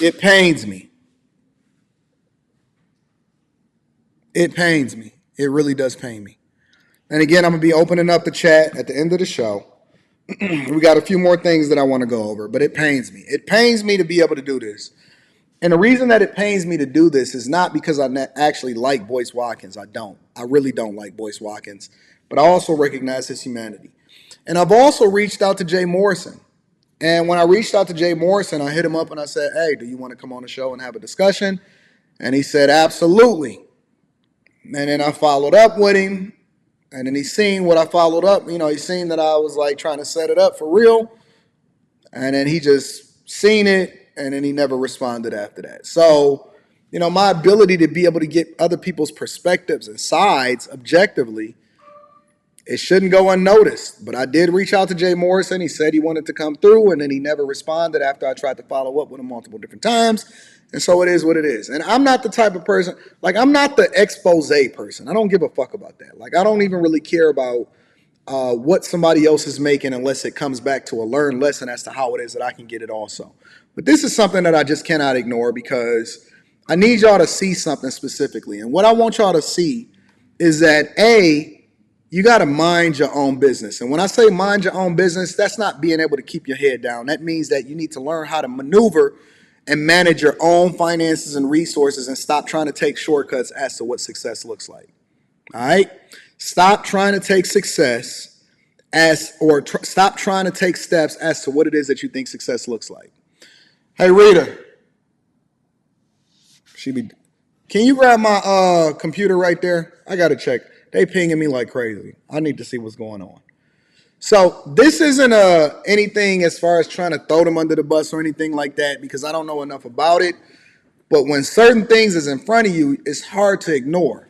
It pains me. It pains me. It really does pain me. And again, I'm going to be opening up the chat at the end of the show. We got a few more things that I want to go over, but it pains me. It pains me to be able to do this. And the reason that it pains me to do this is not because I actually like Boyce Watkins. I don't. I really don't like Boyce Watkins. But I also recognize his humanity. And I've also reached out to Jay Morrison. And when I reached out to Jay Morrison, I hit him up and I said, hey, do you want to come on the show and have a discussion? And he said, absolutely. And then I followed up with him. And then he seen what I followed up. You know, he seen that I was like trying to set it up for real. And then he just seen it. And then he never responded after that. So, you know, my ability to be able to get other people's perspectives and sides objectively, it shouldn't go unnoticed. But I did reach out to Jay Morrison. He said he wanted to come through, and then he never responded after I tried to follow up with him multiple different times. And so it is what it is. And I'm not the type of person, like, I'm not the expose person. I don't give a fuck about that. Like, I don't even really care about what somebody else is making unless it comes back to a learned lesson as to how it is that I can get it also. But this is something that I just cannot ignore because I need y'all to see something specifically. And what I want y'all to see is that, A, you got to mind your own business. And when I say mind your own business, that's not being able to keep your head down. That means that you need to learn how to maneuver and manage your own finances and resources and stop trying to take shortcuts as to what success looks like. All right? Stop trying to take success stop trying to take steps as to what it is that you think success looks like. Hey, Rita. Can you grab my computer right there? I got to check. They pinging me like crazy. I need to see what's going on. So this isn't anything as far as trying to throw them under the bus or anything like that because I don't know enough about it. But when certain things is in front of you, it's hard to ignore.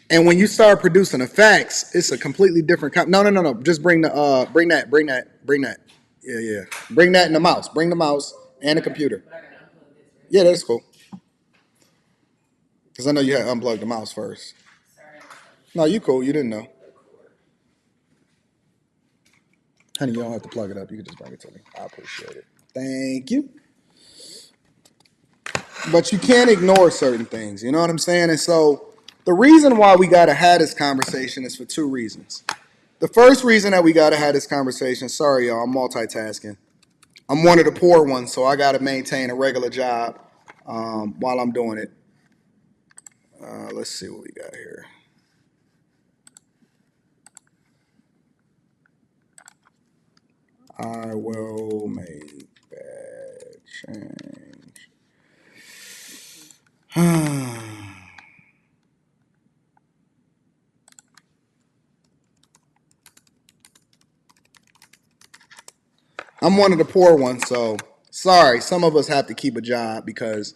And when you start producing the facts, it's a completely different. No. Just bring that. Bring that. Yeah. Bring that in the mouse. Bring the mouse and the computer. Yeah, that's cool. Because I know you had to unplug the mouse first. No, you cool. You didn't know. Honey, you don't have to plug it up. You can just bring it to me. I appreciate it. Thank you. But you can't ignore certain things. You know what I'm saying? And so the reason why we got to have this conversation is for two reasons. The first reason that we got to have this conversation, sorry, y'all, I'm multitasking. I'm one of the poor ones, so I got to maintain a regular job while I'm doing it. Let's see what we got here. I will make that change. I'm one of the poor ones, so sorry. Some of us have to keep a job because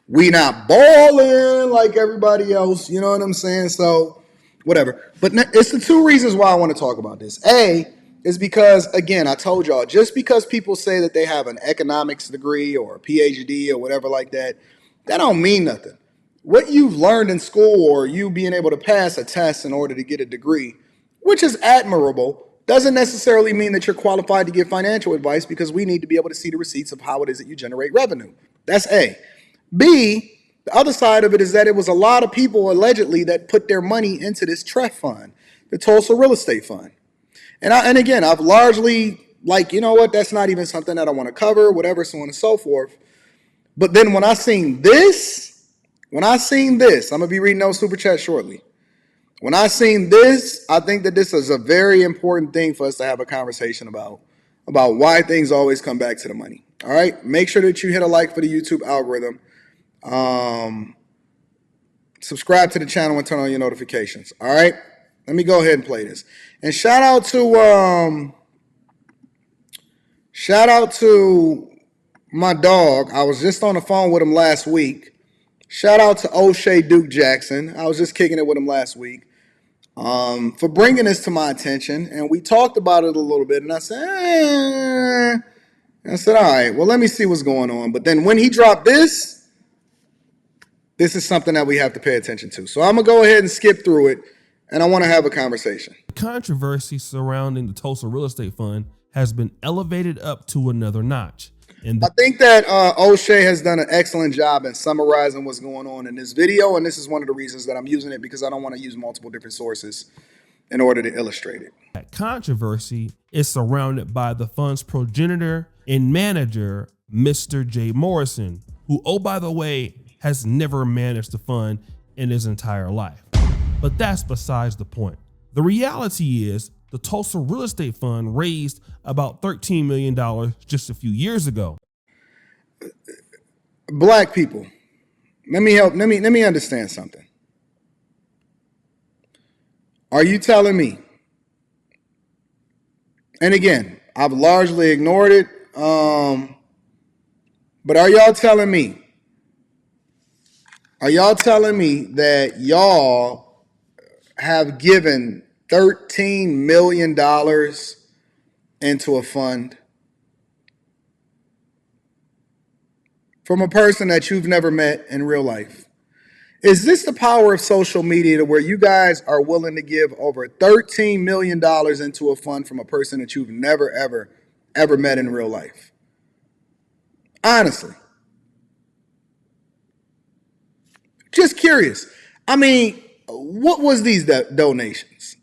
we not balling like everybody else. You know what I'm saying? So whatever. But it's the two reasons why I want to talk about this. A is because, again, I told y'all, just because people say that they have an economics degree or a PhD or whatever like that, that don't mean nothing. What you've learned in school or you being able to pass a test in order to get a degree, which is admirable, doesn't necessarily mean that you're qualified to give financial advice because we need to be able to see the receipts of how it is that you generate revenue. That's A. B, the other side of it is that it was a lot of people allegedly that put their money into this TREF fund, the Tulsa Real Estate Fund. And again, I've largely, like, you know what, that's not even something that I want to cover, whatever, so on and so forth. But then when I seen this, I'm going to be reading those super chats shortly. When I seen this, I think that this is a very important thing for us to have a conversation about why things always come back to the money. All right? Make sure that you hit a like for the YouTube algorithm. Subscribe to the channel and turn on your notifications. All right? Let me go ahead and play this. And shout out to my dog. I was just on the phone with him last week. Shout out to O'Shea Duke Jackson. I was just kicking it with him last week. For bringing this to my attention, and we talked about it a little bit, and I said, all right, well, let me see what's going on. But then when he dropped this is something that we have to pay attention to. So I'm going to go ahead and skip through it, and I want to have a conversation. The controversy surrounding the Tulsa Real Estate Fund has been elevated up to another notch. And I think that O'Shea has done an excellent job in summarizing what's going on in this video, and this is one of the reasons that I'm using it, because I don't want to use multiple different sources in order to illustrate it. that controversy is surrounded by the fund's progenitor and manager, Mr. J. Morrison, who, oh, by the way, has never managed the fund in his entire life. But that's besides the point. The reality is the Tulsa Real Estate Fund raised about $13 million just a few years ago. Black people, let me understand something. Are you telling me, and again, I've largely ignored it, but are y'all telling me that y'all have given $13 million into a fund from a person that you've never met in real life? Is this the power of social media, to where you guys are willing to give over $13 million into a fund from a person that you've never, ever met in real life? Honestly. Just curious. I mean, what was these donations?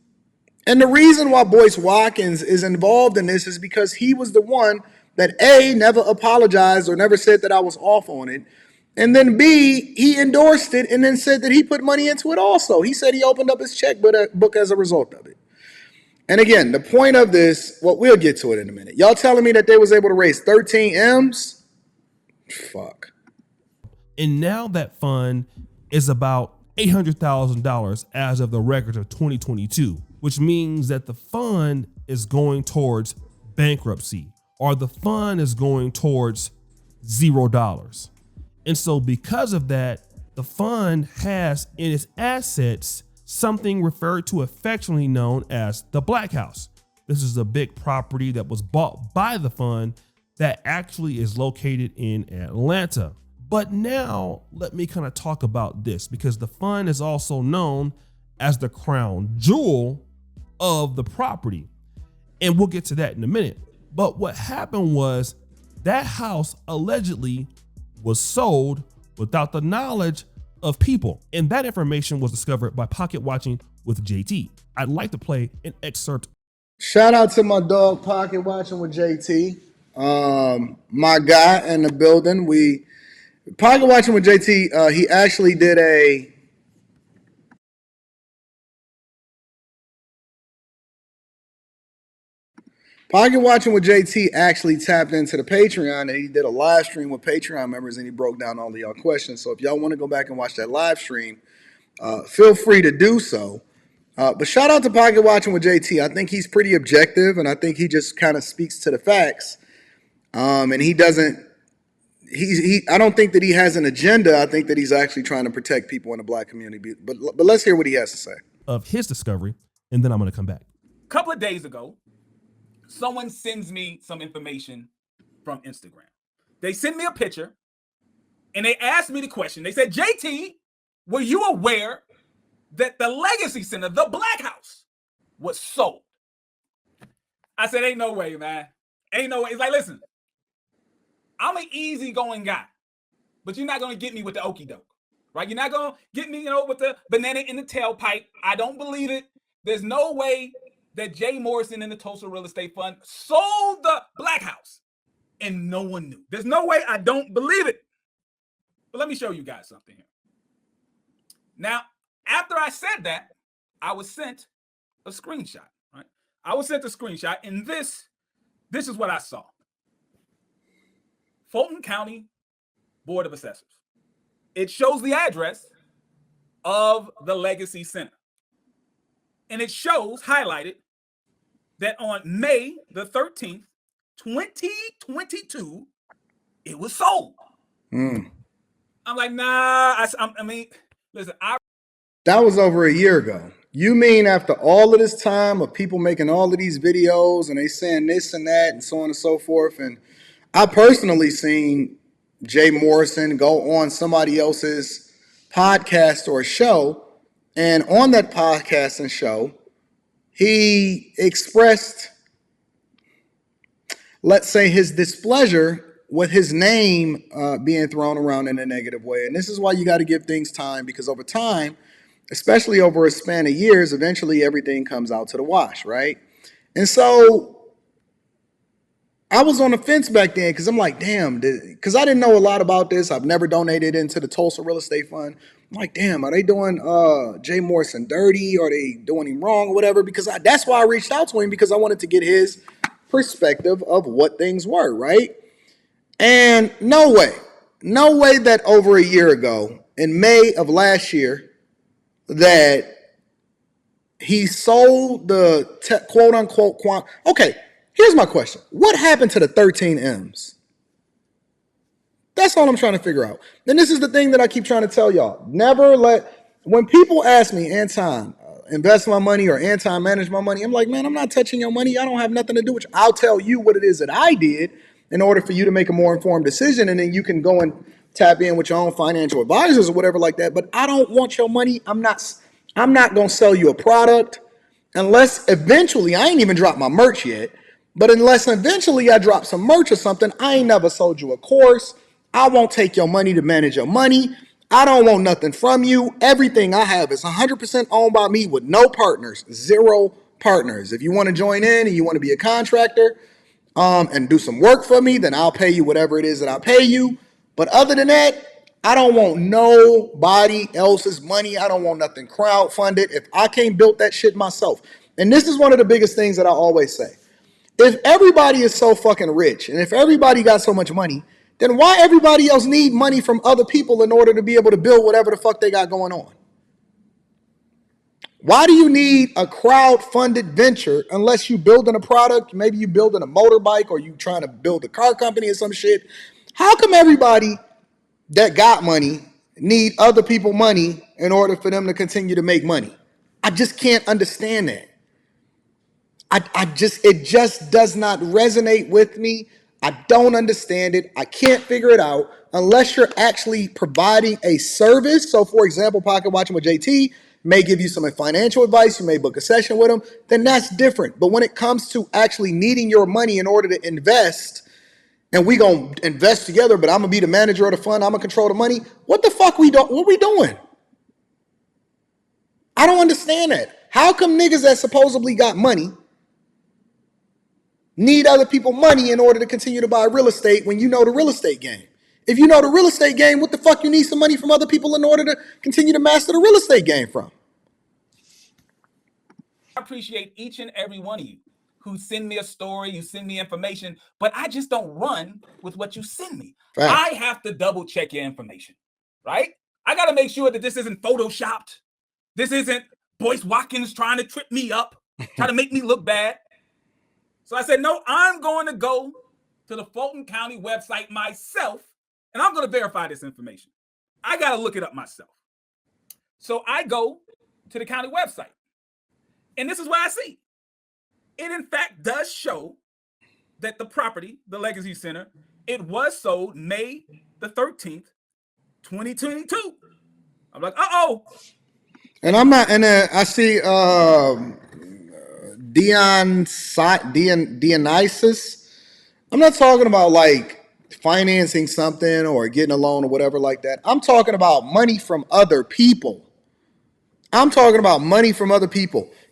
And the reason why Boyce Watkins is involved in this is because he was the one that A, never apologized or never said that I was off on it. And then B, he endorsed it and then said that he put money into it also. He said he opened up his checkbook as a result of it. And again, the point of this, well, we'll get to it in a minute. Y'all telling me that they was able to raise 13 M's? Fuck. And now that fund is about $800,000 as of the records of 2022, which means that the fund is going towards bankruptcy, or the fund is going towards $0. And so because of that, the fund has in its assets something referred to affectionately known as the Black House. This is a big property that was bought by the fund that actually is located in Atlanta. But now let me kind of talk about this, because the fund is also known as the crown jewel of the property. And we'll get to that in a minute. But what happened was that house allegedly was sold without the knowledge of people. And that information was discovered by pocket watching with JT. I'd like to play an excerpt. Shout out to my dog Pocket Watching with JT. My guy in the building. Pocket Watching with JT, he actually did a Pocket Watching with JT actually tapped into the Patreon, and he did a live stream with Patreon members, and he broke down all of y'all questions. So if y'all want to go back and watch that live stream, feel free to do so. But shout out to Pocket Watching with JT. I think he's pretty objective, and I think he just kind of speaks to the facts. And he doesn't. I don't think that he has an agenda. I think that he's actually trying to protect people in the black community. But let's hear what he has to say. Of his discovery, and then I'm going to come back. A couple of days ago, someone sends me some information from Instagram. They send me a picture, and they asked me the question. They said, JT, were you aware that the Legacy Center, the Black House, was sold? I said, ain't no way, man. Ain't no way. It's like, listen, I'm an easygoing guy, but you're not going to get me with the okie doke, right? You're not going to get me, with the banana in the tailpipe. I don't believe it. There's no way that Jay Morrison and the Tulsa Real Estate Fund sold the Black House and no one knew. There's no way. I don't believe it. But let me show you guys something here. Now, after I said that, I was sent a screenshot, right? I was sent a screenshot, and this is what I saw. Fulton County Board of Assessors. It shows the address of the Legacy Center. And it shows highlighted that on May the 13th, 2022, it was sold. I'm like, nah, I mean, listen, that was over a year ago. You mean after all of this time of people making all of these videos and they saying this and that and so on and so forth, and I personally seen Jay Morrison go on somebody else's podcast or show, and on that podcast and show, he expressed, let's say, his displeasure with his name being thrown around in a negative way. And this is why you got to give things time, because over time, especially over a span of years, eventually everything comes out to the wash, right? And so I was on the fence back then because I'm like, damn, because I didn't know a lot about this. I've never donated into the Tulsa Real Estate Fund. I'm like, damn, are they doing Jay Morrison dirty? Are they doing him wrong or whatever? Because that's why I reached out to him, because I wanted to get his perspective of what things were, right? And no way that over a year ago, in May of last year, that he sold the quote unquote okay, here's my question. What happened to the 13 M's? That's all I'm trying to figure out. And this is the thing that I keep trying to tell y'all. Never let, when people ask me, Anton, invest my money, or Anton, manage my money, I'm like, man, I'm not touching your money. I don't have nothing to do with you. I'll tell you what it is that I did in order for you to make a more informed decision. And then you can go and tap in with your own financial advisors or whatever like that. But I don't want your money. I'm not going to sell you a product unless eventually, I ain't even dropped my merch yet, but unless eventually I drop some merch or something. I ain't never sold you a course. I won't take your money to manage your money. I don't want nothing from you. Everything I have is 100% owned by me with no partners, zero partners. If you want to join in and you want to be a contractor and do some work for me, then I'll pay you whatever it is that I pay you. But other than that, I don't want nobody else's money. I don't want nothing crowdfunded if I can't build that shit myself. And this is one of the biggest things that I always say. If everybody is so fucking rich and if everybody got so much money, then why everybody else need money from other people in order to be able to build whatever the fuck they got going on? Why do you need a crowd-funded venture unless you building a product? Maybe you building a motorbike, or you trying to build a car company or some shit. How come everybody that got money need other people money in order for them to continue to make money? I just can't understand that. It just does not resonate with me. I don't understand it. I can't figure it out unless you're actually providing a service. So, for example, Pocket Watching with JT may give you some financial advice. You may book a session with him. Then that's different. But when it comes to actually needing your money in order to invest, and we gonna invest together, but I'm gonna be the manager of the fund, I'm gonna control the money. What the fuck what we doing? I don't understand that. How come niggas that supposedly got money need other people money in order to continue to buy real estate when you know the real estate game? If you know the real estate game, what the fuck you need some money from other people in order to continue to master the real estate game from? I appreciate each and every one of you who send me a story, you send me information, but I just don't run with what you send me. Right. I have to double check your information, right? I got to make sure that this isn't photoshopped. This isn't Boyce Watkins trying to trip me up, trying to make me look bad. So I said, no, I'm going to go to the Fulton County website myself, and I'm going to verify this information. I got to look it up myself. So I go to the county website, and this is what I see. It, in fact, does show that the property, the Legacy Center, it was sold May the 13th, 2022. I'm like, uh-oh. And I'm not, and I see Dionysus. I'm not talking about like financing something or getting a loan or whatever like that. I'm talking about money from other people.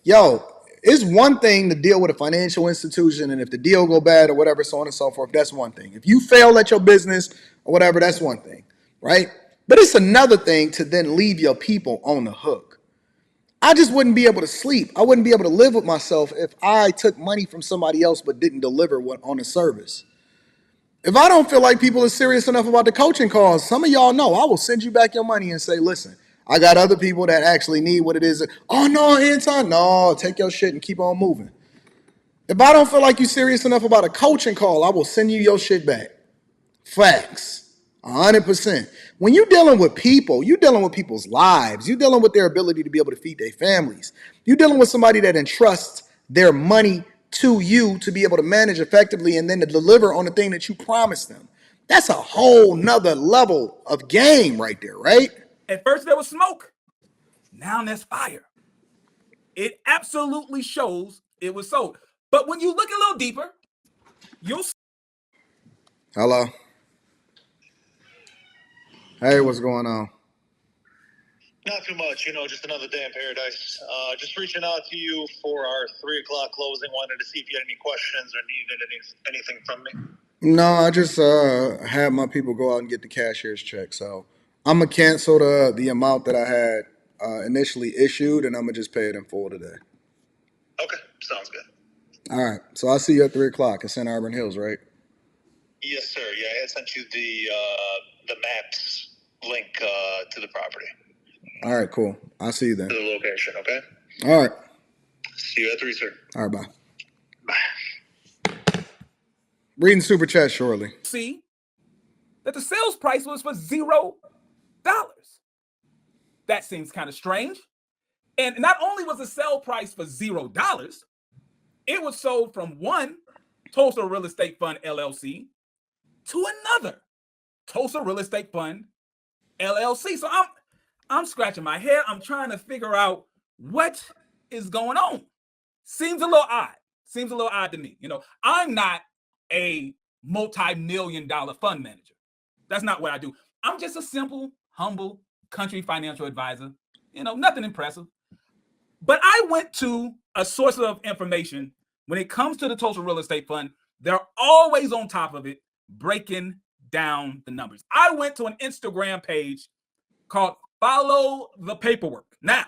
Yo, it's one thing to deal with a financial institution, and if the deal go bad or whatever, so on and so forth, that's one thing. If you fail at your business or whatever, that's one thing, right? But it's another thing to then leave your people on the hook. I just wouldn't be able to sleep. I wouldn't be able to live with myself if I took money from somebody else but didn't deliver on a service. If I don't feel like people are serious enough about the coaching calls, some of y'all know I will send you back your money and say, listen, I got other people that actually need what it is. Oh, no, Anton, no, take your shit and keep on moving. If I don't feel like you're serious enough about a coaching call, I will send you your shit back. Facts, 100%. When you're dealing with people, you're dealing with people's lives. You're dealing with their ability to be able to feed their families. You're dealing with somebody that entrusts their money to you to be able to manage effectively and then to deliver on the thing that you promised them. That's a whole nother level of game right there, right? At first there was smoke. Now there's fire. It absolutely shows it was sold. But when you look a little deeper, you'll see. Hello. Hey, what's going on? Not too much, just another day in paradise. Just reaching out to you for our 3 o'clock closing. Wanted to see if you had any questions or needed anything from me. No, I just had my people go out and get the cashier's check. So I'm gonna cancel the amount that I had initially issued, and I'm gonna just pay it in full today. Okay, sounds good. All right. So I'll see you at 3 o'clock. It's in Auburn Hills, right? Yes, sir. Yeah, I had sent you the maps link to the property. All right, cool. I'll see you then. To the location, okay? All right. See you at 3, sir. All right, bye. Reading super chat shortly. See that the sales price was for $0. That seems kind of strange. And not only was the sale price for $0, it was sold from one Tulsa Real Estate Fund LLC to another Tulsa Real Estate Fund LLC. So I'm scratching my head. I'm trying to figure out what is going on. Seems a little odd. Seems a little odd to me. I'm not a multi-million-dollar fund manager. That's not what I do. I'm just a simple, humble country financial advisor. Nothing impressive. But I went to a source of information when it comes to the Tulsa Real Estate Fund. They're always on top of it, breaking down the numbers. I went to an Instagram page called Follow the Paperwork. Now,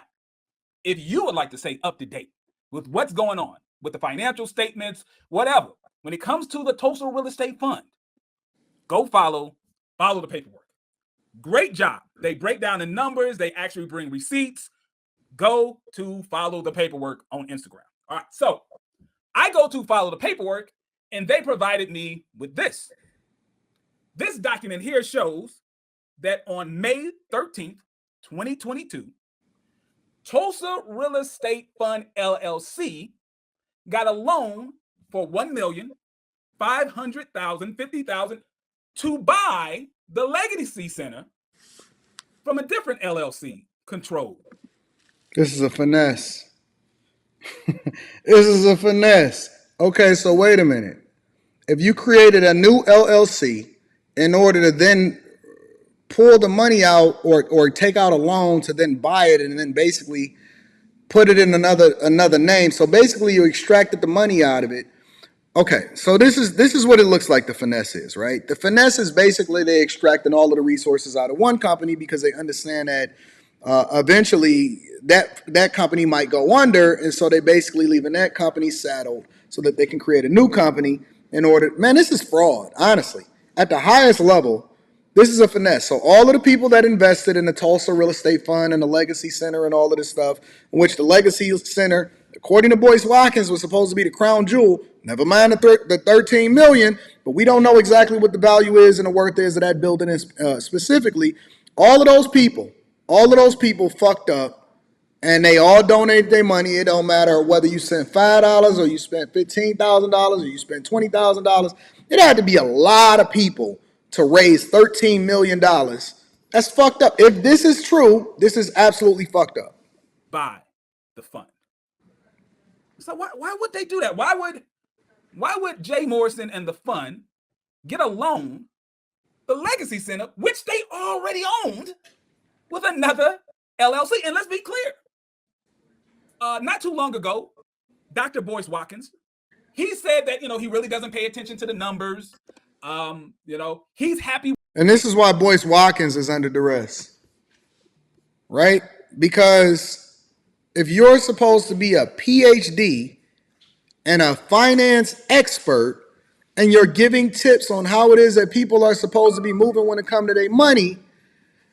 if you would like to stay up to date with what's going on with the financial statements, whatever, when it comes to the Tulsa Real Estate Fund, go follow the paperwork. Great job. They break down the numbers. They actually bring receipts. Go to Follow the Paperwork on Instagram. All right. So I go to Follow the Paperwork, and they provided me with this. This document here shows that on May 13th, 2022, Tulsa Real Estate Fund LLC got a loan for $1,500,050 to buy the Legacy Center from a different LLC controlled. This is a finesse. This is a finesse. Okay, so wait a minute. If you created a new LLC in order to then pull the money out or take out a loan to then buy it and then basically put it in another name. So basically you extracted the money out of it. Okay, so this is what it looks like the finesse is, right? The finesse is basically they extracting all of the resources out of one company because they understand that eventually that company might go under, and so they basically leaving that company saddled so that they can create a new company in order. Man, this is fraud, honestly. At the highest level, this is a finesse. So all of the people that invested in the Tulsa Real Estate Fund and the Legacy Center and all of this stuff, in which the Legacy Center, according to Boyce Watkins, was supposed to be the crown jewel. Never mind the $13 million, but we don't know exactly what the value is and the worth is of that building specifically. All of those people fucked up, and they all donated their money. It don't matter whether you sent $5 or you spent $15,000 or you spent $20,000. It had to be a lot of people to raise $13 million. That's fucked up. If this is true, this is absolutely fucked up. By the fund. So why would they do that? Why would Jay Morrison and the fund get a loan, the Legacy Center, which they already owned, with another LLC? And let's be clear. Not too long ago, Dr. Boyce Watkins, he said that, he really doesn't pay attention to the numbers. He's happy. And this is why Boyce Watkins is under duress, right? Because if you're supposed to be a PhD and a finance expert and you're giving tips on how it is that people are supposed to be moving when it comes to their money,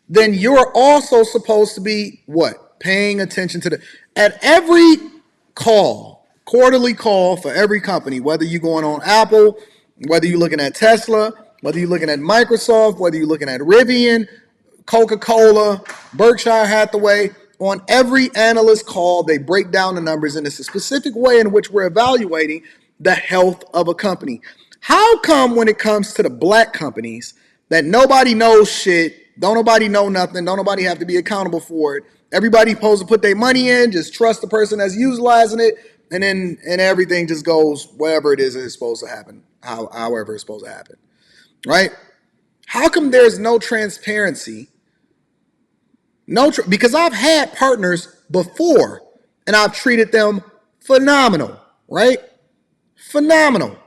then you're also supposed to be what? Paying attention to at every call, quarterly call for every company, whether you're going on Apple, whether you're looking at Tesla, whether you're looking at Microsoft, whether you're looking at Rivian, Coca-Cola, Berkshire Hathaway, on every analyst call, they break down the numbers, and it's a specific way in which we're evaluating the health of a company. How come when it comes to the black companies that nobody knows shit, don't nobody know nothing, don't nobody have to be accountable for it, everybody supposed to put their money in, just trust the person that's utilizing it, and then everything just goes wherever it is it's supposed to happen, however it's supposed to happen, right? How come there's no transparency? Because I've had partners before and I've treated them phenomenal, right? Phenomenal.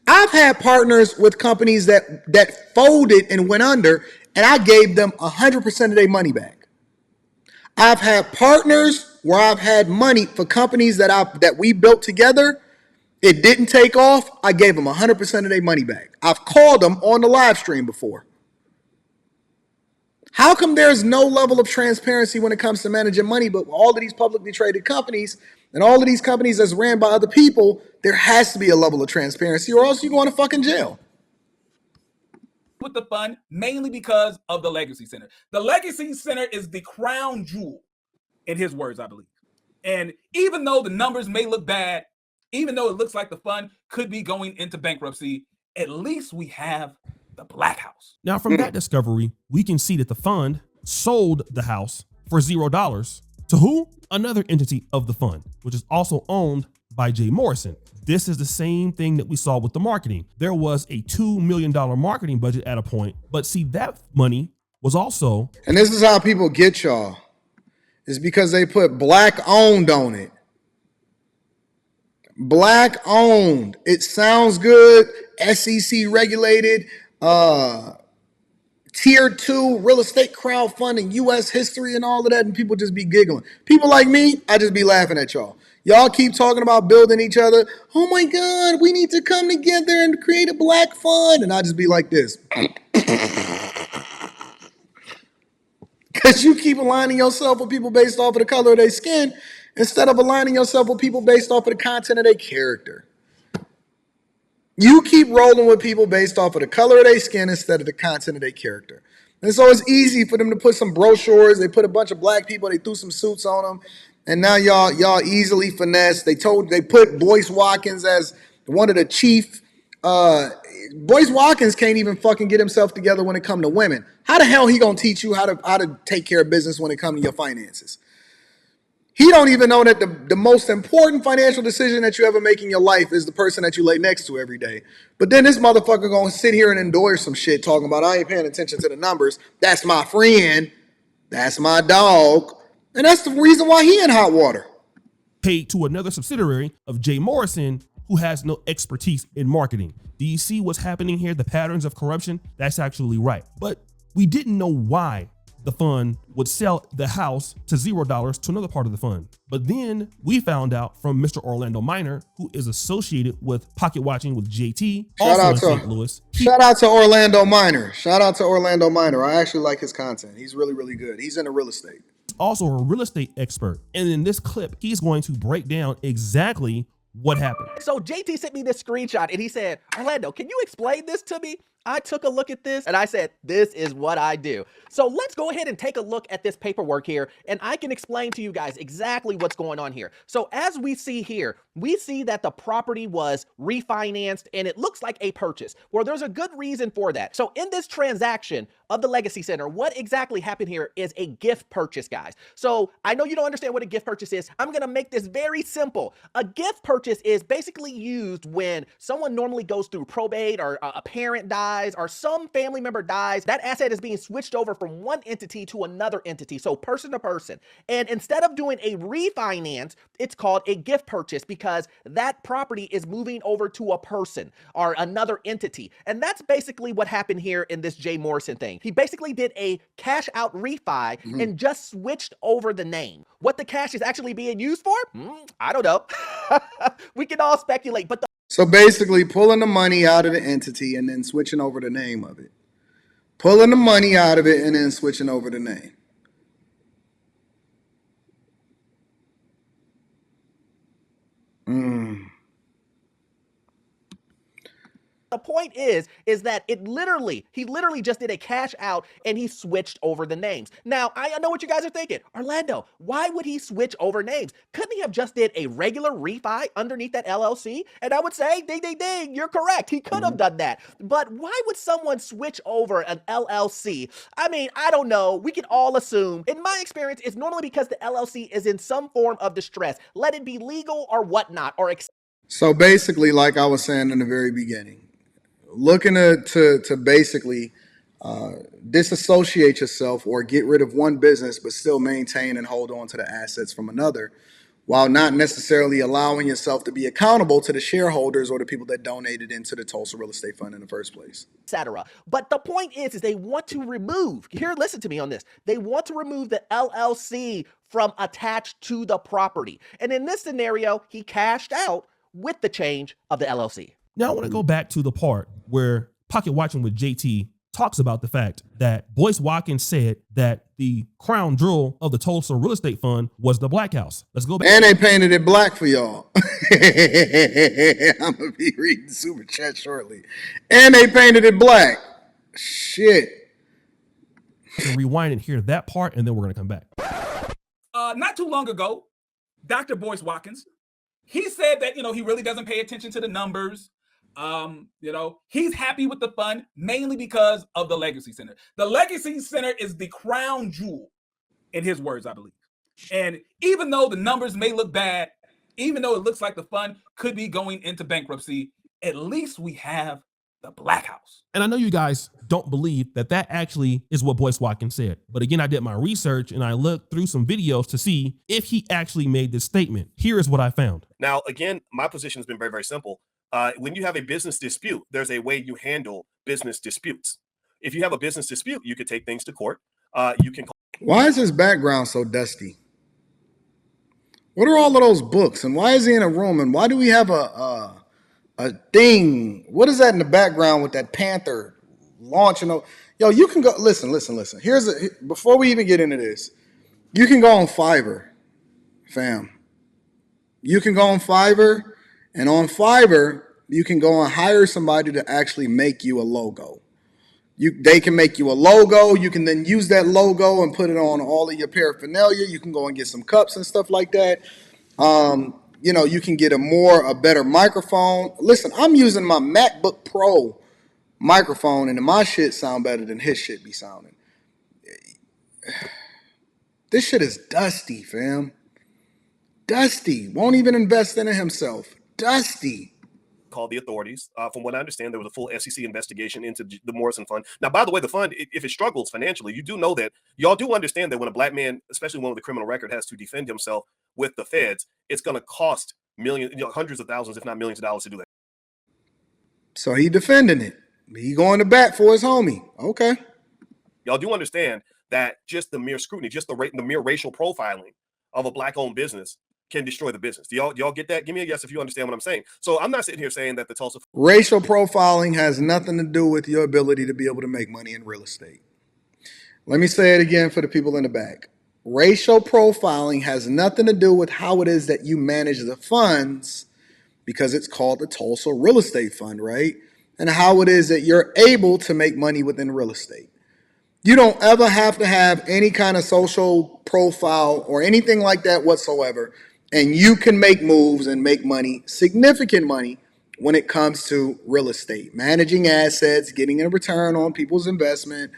I've had partners with companies that folded and went under, and I gave them 100% of their money back. I've had partners where I've had money for companies that we built together. It didn't take off. I gave them 100% of their money back. I've called them on the live stream before. How come there's no level of transparency when it comes to managing money, but all of these publicly traded companies and all of these companies that's ran by other people, there has to be a level of transparency or else you're going to fucking jail. With the fund, mainly because of the Legacy Center. The Legacy Center is the crown jewel, in his words, I believe. And even though the numbers may look bad, even though it looks like the fund could be going into bankruptcy, at least we have the Black House. Now, from that discovery, we can see that the fund sold the house for $0 to who? Another entity of the fund, which is also owned by Jay Morrison. This is the same thing that we saw with the marketing. There was a $2 million marketing budget at a point, but see, that money was also... And this is how people get y'all. It's because they put Black owned on it. Black owned. It sounds good. SEC regulated. Tier 2 real estate crowdfunding, U.S. history and all of that, and people just be giggling. People like me, I just be laughing at y'all. Y'all keep talking about building each other. Oh my God, we need to come together and create a Black fund. And I just be like this. Because you keep aligning yourself with people based off of the color of their skin instead of aligning yourself with people based off of the content of their character. You keep rolling with people based off of the color of their skin instead of the content of their character. And so it's easy for them to put some brochures. They put a bunch of Black people. They threw some suits on them. And now y'all easily finesse. They put Boyce Watkins as one of the chief. Boyce Watkins can't even fucking get himself together when it comes to women. How the hell he gonna teach you how to take care of business when it comes to your finances? He don't even know that the most important financial decision that you ever make in your life is the person that you lay next to every day. But then this motherfucker gonna sit here and endorse some shit talking about I ain't paying attention to the numbers. That's my friend. That's my dog. And that's the reason why he in hot water. Paid to another subsidiary of Jay Morrison, who has no expertise in marketing. Do you see what's happening here? The patterns of corruption? That's actually right. But we didn't know why the fund would sell the house to $0 to another part of the fund. But then we found out from Mr. Orlando Minor, who is associated with Pocket Watching with JT, also in St. Louis. Shout out to Orlando Minor. Shout out to Orlando Minor. I actually like his content. He's really, really good. He's into real estate. Also a real estate expert. And in this clip, he's going to break down exactly what happened. So JT sent me this screenshot and he said, Orlando, can you explain this to me? I took a look at this and I said, this is what I do. So let's go ahead and take a look at this paperwork here and I can explain to you guys exactly what's going on here. So as we see here, we see that the property was refinanced and it looks like a purchase. Well, there's a good reason for that. So in this transaction of the Legacy Center, what exactly happened here is a gift purchase, guys. So I know you don't understand what a gift purchase is. I'm gonna make this very simple. A gift purchase is basically used when someone normally goes through probate or a parent dies or some family member dies. That asset is being switched over from one entity to another entity, so person to person. And instead of doing a refinance, it's called a gift purchase because that property is moving over to a person or another entity. And that's basically what happened here in this Jay Morrison thing. He basically did a cash out refi and just switched over the name. What the cash is actually being used for? I don't know. We can all speculate, but So basically pulling the money out of the entity and then switching over the name of it. Pulling the money out of it and then switching over the name. the point is that he literally just did a cash out and he switched over the names. Now, I know what you guys are thinking. Orlando, why would he switch over names? Couldn't he have just did a regular refi underneath that LLC? And I would say, ding, ding, ding, you're correct. He could have done that. But why would someone switch over an LLC? I mean, I don't know. We can all assume. In my experience, it's normally because the LLC is in some form of distress. Let it be legal or whatnot. So basically, like I was saying in the very beginning, looking to basically disassociate yourself or get rid of one business, but still maintain and hold on to the assets from another, while not necessarily allowing yourself to be accountable to the shareholders or the people that donated into the Tulsa Real Estate Fund in the first place. Etc. But the point is they want to remove, here, listen to me on this. They want to remove the LLC from attached to the property. And in this scenario, he cashed out with the change of the LLC. Now I want to go back to the part where Pocket Watching with JT talks about the fact that Boyce Watkins said that the crown jewel of the Tulsa Real Estate Fund was the Black House. Let's go back. And they painted it black for y'all. I'm going to be reading Super Chat shortly. And they painted it black. Shit. And rewind and hear that part, and then we're going to come back. Not too long ago, Dr. Boyce Watkins, he said that, he really doesn't pay attention to the numbers. He's happy with the fund mainly because of the Legacy Center. The Legacy Center is the crown jewel, in his words, I believe. And even though the numbers may look bad, even though it looks like the fund could be going into bankruptcy, at least we have the Black House. And I know you guys don't believe that actually is what Boyce Watkins said. But again, I did my research and I looked through some videos to see if he actually made this statement. Here is what I found. Now, again, my position has been very, very simple. When you have a business dispute, there's a way you handle business disputes. If you have a business dispute, you could take things to court. You can. Why is his background so dusty? What are all of those books? And why is he in a room? And why do we have a thing? What is that in the background with that panther launching? Yo, you can go. Listen. Before we even get into this, you can go on Fiverr, fam. You can go on Fiverr, and on Fiverr, you can go and hire somebody to actually make you a logo. They can make you a logo. You can then use that logo and put it on all of your paraphernalia. You can go and get some cups and stuff like that. You can get a better microphone. Listen, I'm using my MacBook Pro microphone, and my shit sound better than his shit be sounding. This shit is dusty, fam. Dusty. Won't even invest in it himself. Dusty. Called the authorities. From what I understand, there was a full SEC investigation into the Morrison fund. Now, by the way, the fund, if it struggles financially, you do know that y'all do understand that when a black man, especially one with a criminal record, has to defend himself with the feds, it's going to cost millions, hundreds of thousands, if not millions of dollars to do that. So he defending it. He going to bat for his homie. Okay. Y'all do understand that just the mere scrutiny, just the mere racial profiling of a black-owned business can destroy the business. Do y'all get that? Give me a yes if you understand what I'm saying. So I'm not sitting here saying that the Tulsa racial profiling has nothing to do with your ability to be able to make money in real estate. Let me say it again for the people in the back. Racial profiling has nothing to do with how it is that you manage the funds, because it's called the Tulsa Real Estate Fund, right? And how it is that you're able to make money within real estate. You don't ever have to have any kind of social profile or anything like that whatsoever. And you can make moves and make money, significant money, when it comes to real estate, managing assets, getting a return on people's investment.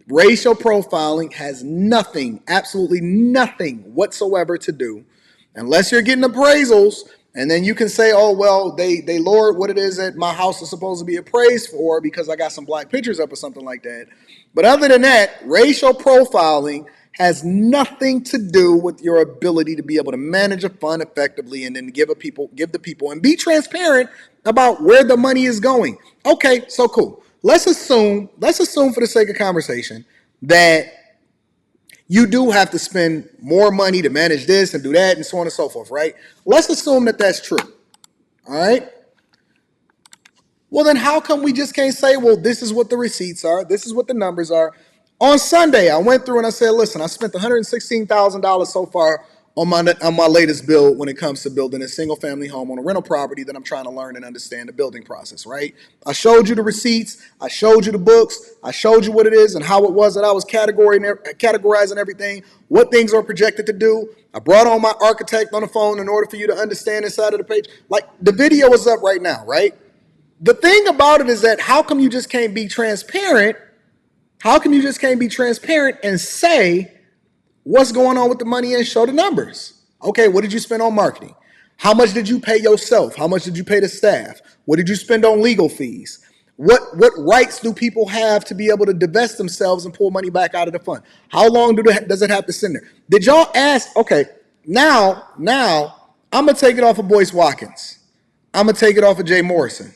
Racial profiling has nothing, absolutely nothing whatsoever to do, unless you're getting appraisals, and then you can say, oh, well, they lowered what it is that my house is supposed to be appraised for because I got some black pictures up or something like that. But other than that, racial profiling has nothing to do with your ability to be able to manage a fund effectively and then give the people and be transparent about where the money is going. Okay, so cool. Let's assume for the sake of conversation that you do have to spend more money to manage this and do that and so on and so forth, right? Let's assume that that's true. All right. Well, then how come we just can't say, well, this is what the receipts are, this is what the numbers are? On Sunday, I went through and I said, listen, I spent $116,000 so far on my latest build when it comes to building a single family home on a rental property that I'm trying to learn and understand the building process, right? I showed you the receipts, I showed you the books, I showed you what it is and how it was that I was categorizing everything, what things are projected to do. I brought on my architect on the phone in order for you to understand this side of the page. Like, the video is up right now, right? The thing about it is that how come you just can't be transparent? How come you just can't be transparent and say what's going on with the money and show the numbers? Okay, what did you spend on marketing? How much did you pay yourself? How much did you pay the staff? What did you spend on legal fees? What rights do people have to be able to divest themselves and pull money back out of the fund? How long does it have to sit there? Did y'all ask? Okay, now I'm gonna take it off of Boyce Watkins. I'm gonna take it off of Jay Morrison.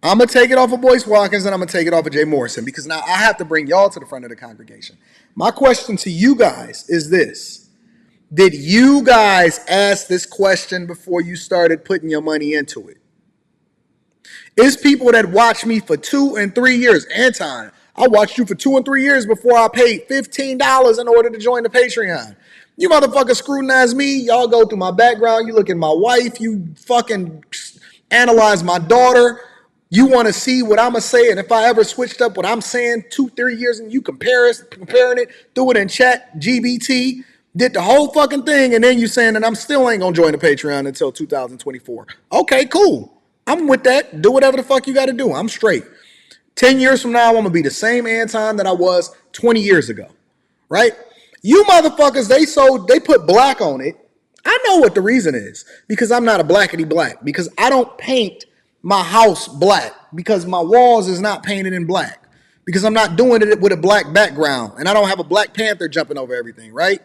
I'm gonna take it off of Boyce Watkins and I'm gonna take it off of Jay Morrison because now I have to bring y'all to the front of the congregation. My question to you guys is this: did you guys ask this question before you started putting your money into it? It's people that watch me for 2 and 3 years. Anton, I watched you for 2 and 3 years before I paid $15 in order to join the Patreon. You motherfuckers scrutinize me. Y'all go through my background. You look at my wife. You fucking analyze my daughter. You want to see what I'm going to say. And if I ever switched up what I'm saying 2-3 years and you comparing it, threw it in chat, GBT, did the whole fucking thing. And then you saying that I'm still ain't going to join the Patreon until 2024. Okay, cool. I'm with that. Do whatever the fuck you got to do. I'm straight. 10 years from now, I'm going to be the same Anton that I was 20 years ago. Right? You motherfuckers, they put black on it. I know what the reason is. Because I'm not a blackity black. Because I don't paint my house black. Because my walls is not painted in black. Because I'm not doing it with a black background. And I don't have a Black Panther jumping over everything, right?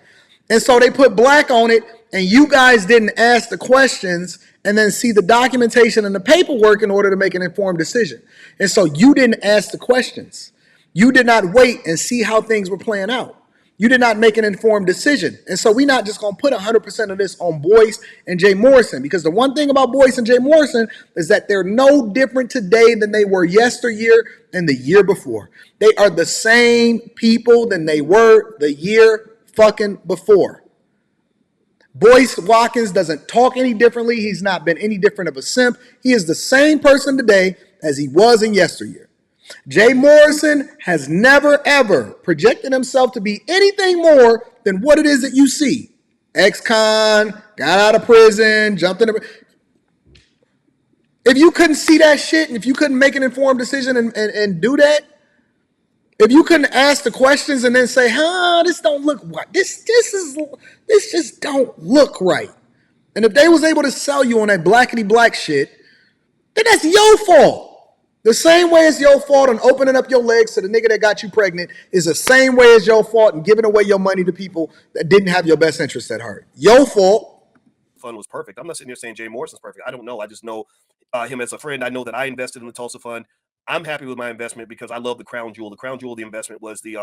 And so they put black on it, and you guys didn't ask the questions and then see the documentation and the paperwork in order to make an informed decision. And so you didn't ask the questions. You did not wait and see how things were playing out. You did not make an informed decision. And so we're not just going to put 100% of this on Boyce and Jay Morrison, because the one thing about Boyce and Jay Morrison is that they're no different today than they were yesteryear and the year before. They are the same people than they were the year fucking before. Boyce Watkins doesn't talk any differently. He's not been any different of a simp. He is the same person today as he was in yesteryear. Jay Morrison has never, ever projected himself to be anything more than what it is that you see. Ex-con, got out of prison, jumped in. If you couldn't see that shit, and if you couldn't make an informed decision and do that, if you couldn't ask the questions and then say, this don't look right. This just don't look right. And if they was able to sell you on that blackity black shit, then that's your fault. The same way it's your fault in opening up your legs to the nigga that got you pregnant is the same way as your fault in giving away your money to people that didn't have your best interest at heart. Your fault. Fund was perfect. I'm not sitting here saying Jay Morrison's perfect. I don't know. I just know him as a friend. I know that I invested in the Tulsa Fund. I'm happy with my investment because I love the crown jewel. The crown jewel of the investment was the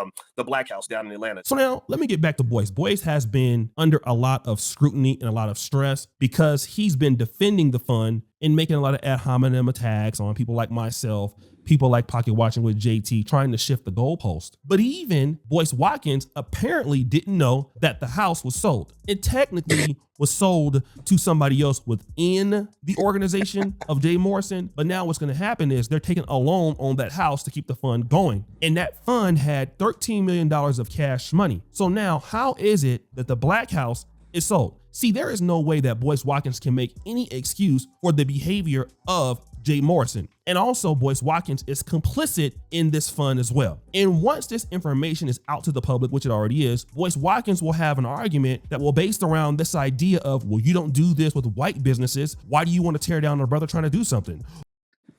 Black House down in Atlanta. So now let me get back to Boyce. Boyce has been under a lot of scrutiny and a lot of stress because he's been defending the fund and making a lot of ad hominem attacks on people like myself, people like Pocket Watching with JT, trying to shift the goalpost. But even Boyce Watkins apparently didn't know that the house was sold. It technically was sold to somebody else within the organization of Jay Morrison. But now what's going to happen is they're taking a loan on that house to keep the fund going. And that fund had $13 million of cash money. So now how is it that the Black House is sold? See, there is no way that Boyce Watkins can make any excuse for the behavior of Jay Morrison. And also Boyce Watkins is complicit in this fund as well. And once this information is out to the public, which it already is, Boyce Watkins will have an argument that will based around this idea of, well, you don't do this with white businesses. Why do you want to tear down a brother trying to do something?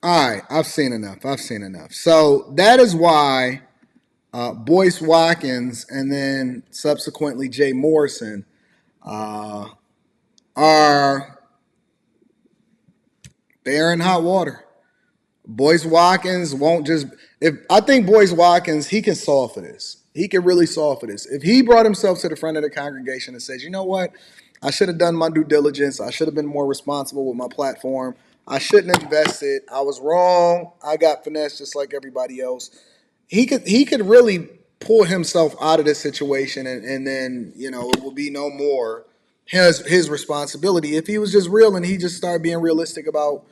All right, I've seen enough. So that is why Boyce Watkins and then subsequently Jay Morrison they're in hot water. Boyce Watkins won't just, I think Boyce Watkins, he can solve for this. He can really solve for this. If he brought himself to the front of the congregation and says, you know what, I should have done my due diligence. I should have been more responsible with my platform. I shouldn't invest it. I was wrong. I got finessed just like everybody else. He could really pull himself out of this situation and then, it will be no more his responsibility. If he was just real and he just started being realistic about,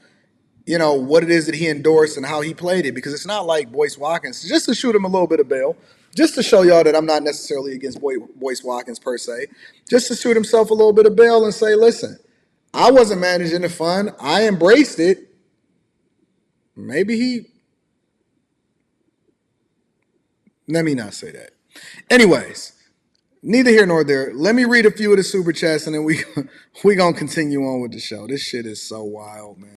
what it is that he endorsed and how he played it, because it's not like Boyce Watkins, just to shoot him a little bit of bail, just to show y'all that I'm not necessarily against Boyce Watkins per se, just to shoot himself a little bit of bail and say, listen, I wasn't managing the fund. I embraced it. Let me not say that. Anyways, neither here nor there. Let me read a few of the super chats and then we gonna continue on with the show. This shit is so wild, man.